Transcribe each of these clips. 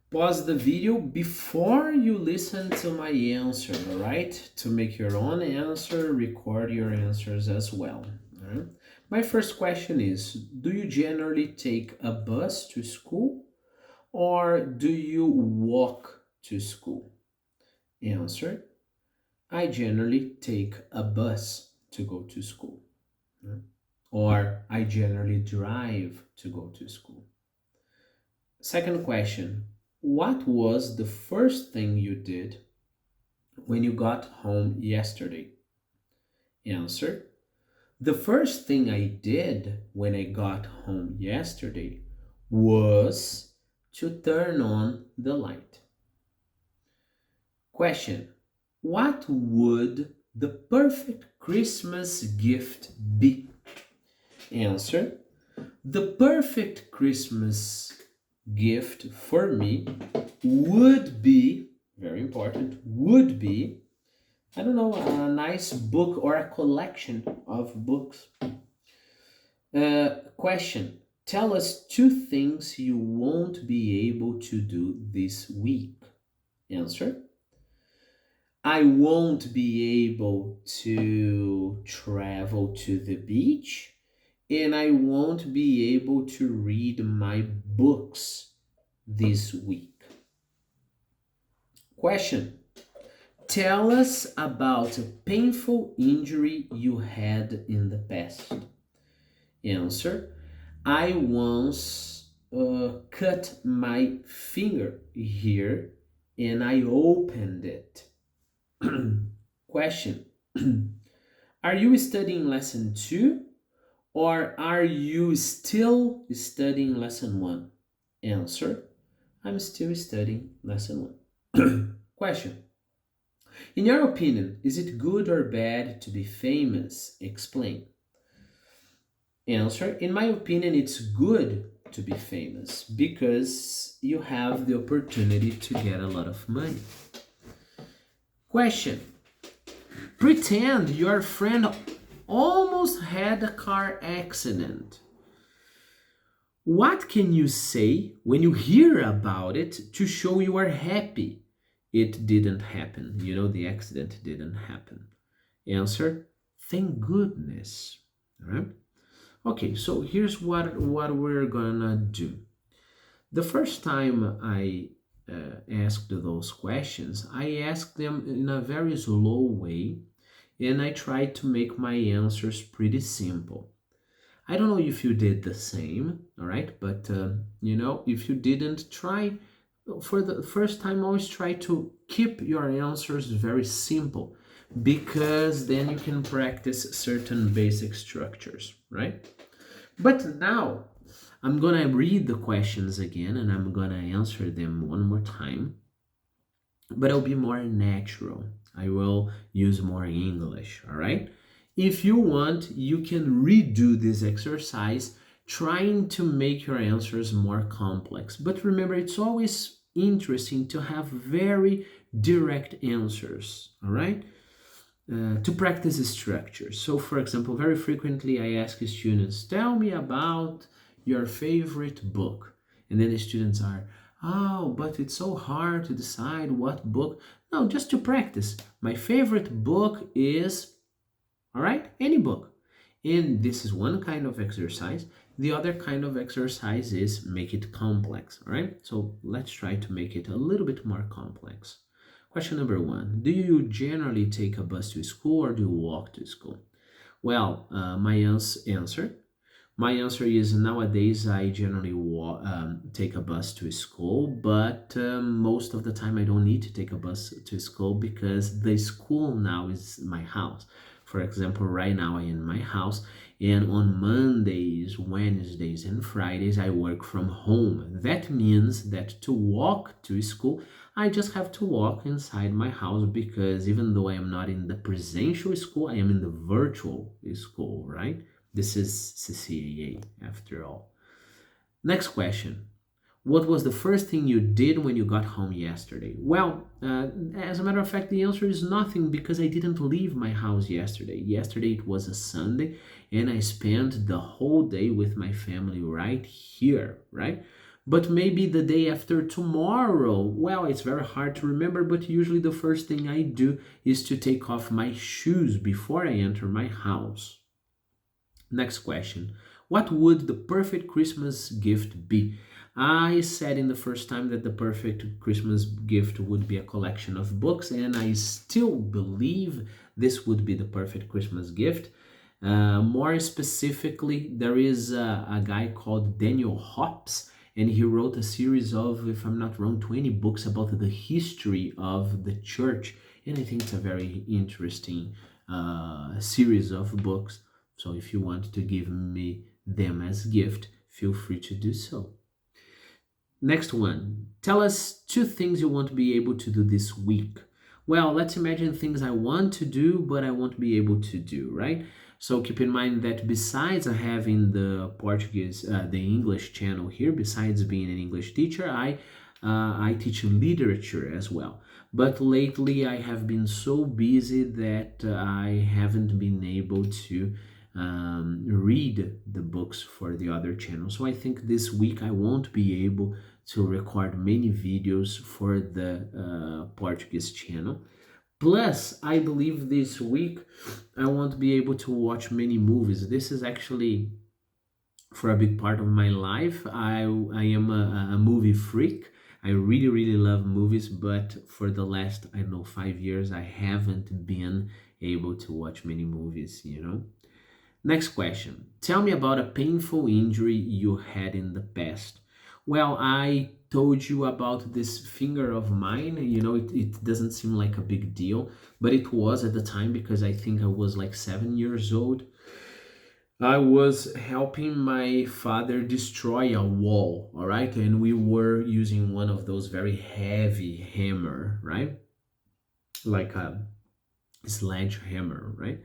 Pause the video before you listen to my answer, all right? To make your own answer, record your answers as well. All right? My first question is, do you generally take a bus to school or do you walk to school? Answer, I generally take a bus to go to school. Right? Or I generally drive to go to school. Second question, what was the first thing you did when you got home yesterday? Answer, the first thing I did when I got home yesterday was to turn on the light. Question, what would the perfect Christmas gift be? Answer, the perfect Christmas gift for me would be, very important, would be, I don't know, a nice book or a collection of books. Question, tell us two things you won't be able to do this week. Answer, I won't be able to travel to the beach and I won't be able to read my books this week. Question, tell us about a painful injury you had in the past. Answer, I once cut my finger here and I opened it. Question, are you studying lesson 2 or are you still studying lesson 1? Answer, I'm still studying lesson 1. Question, in your opinion, is it good or bad to be famous? Explain. Answer, in my opinion, it's good to be famous because you have the opportunity to get a lot of money. Question, pretend your friend almost had a car accident. What can you say when you hear about it to show you are happy it didn't happen? You know, the accident didn't happen. Answer, thank goodness. All right? Okay, so here's what we're gonna do. The first time I asked those questions, I asked them in a very slow way and I tried to make my answers pretty simple. I don't know if you did the same, all right? But if you didn't try for the first time, always try to keep your answers very simple because then you can practice certain basic structures, right? But now I'm gonna read the questions again and I'm gonna answer them one more time, but it'll be more natural. I will use more English, all right? If you want, you can redo this exercise trying to make your answers more complex. But remember, it's always interesting to have very direct answers, all right? To practice structure. So, for example, very frequently I ask students, tell me about your favorite book. And then the students are, oh, but it's so hard to decide what book. No, just to practice. My favorite book is, all right, any book. And this is one kind of exercise. The other kind of exercise is make it complex, all right? So let's try to make it a little bit more complex. Question number 1. Do you generally take a bus to school or do you walk to school? Well, my answer is nowadays I generally take a bus to school, but most of the time I don't need to take a bus to school because the school now is my house. For example, right now I'm in my house, and on Mondays, Wednesdays, and Fridays I work from home. That means that to walk to school, I just have to walk inside my house because even though I am not in the presential school, I am in the virtual school, right? This is CCAA after all. Next question. What was the first thing you did when you got home yesterday? Well, as a matter of fact, the answer is nothing because I didn't leave my house yesterday. Yesterday it was a Sunday and I spent the whole day with my family right here, right? But maybe the day after tomorrow. Well, it's very hard to remember, but usually the first thing I do is to take off my shoes before I enter my house. Next question. What would the perfect Christmas gift be? I said in the first time that the perfect Christmas gift would be a collection of books, and I still believe this would be the perfect Christmas gift. More specifically, there is a guy called Daniel Hops, and he wrote a series of, if I'm not wrong, 20 books about the history of the church. And I think it's a very interesting series of books. So if you want to give me them as gift, feel free to do so. Next one. Tell us two things you want to be able to do this week. Well, let's imagine things I want to do, but I won't be able to do, right? So keep in mind that besides having the the English channel here, besides being an English teacher, I teach literature as well. But lately I have been so busy that I haven't been able to read the books for the other channel. So I think this week I won't be able to record many videos for the Portuguese channel. Plus, I believe this week I won't be able to watch many movies. This is actually for a big part of my life. I am a movie freak. I really, really love movies, but for the last, I don't know, 5 years, I haven't been able to watch many movies, you know? Next question. Tell me about a painful injury you had in the past. Well, I told you about this finger of mine. You know, it doesn't seem like a big deal, but it was at the time because I think I was like 7 years old. I was helping my father destroy a wall, all right? And we were using one of those very heavy hammer, right? Like a sledgehammer, right?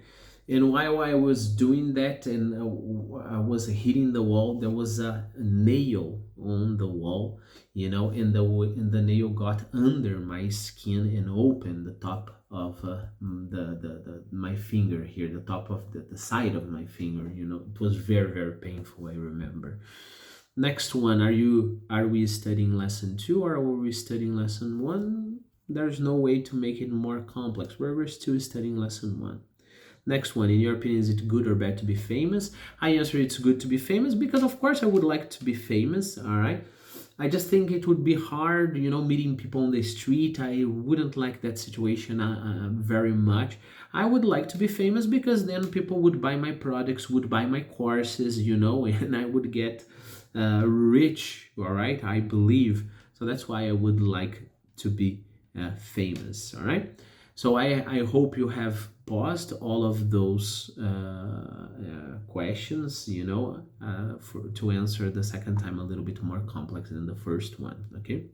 And while I was doing that and I was hitting the wall, there was a nail on the wall, you know, and the nail got under my skin and opened the top of my finger here, the top of the side of my finger, you know. It was very, very painful, I remember. Next one, are we studying lesson 2 or are we studying lesson 1? There's no way to make it more complex. We're still studying lesson 1. Next one, in your opinion, is it good or bad to be famous? I answer it's good to be famous because, of course, I would like to be famous, all right? I just think it would be hard, you know, meeting people on the street. I wouldn't like that situation very much. I would like to be famous because then people would buy my products, would buy my courses, you know, and I would get rich, all right? I believe. So that's why I would like to be famous, all right? So I hope you have paused all of those questions, you know, to answer the second time a little bit more complex than the first one, okay?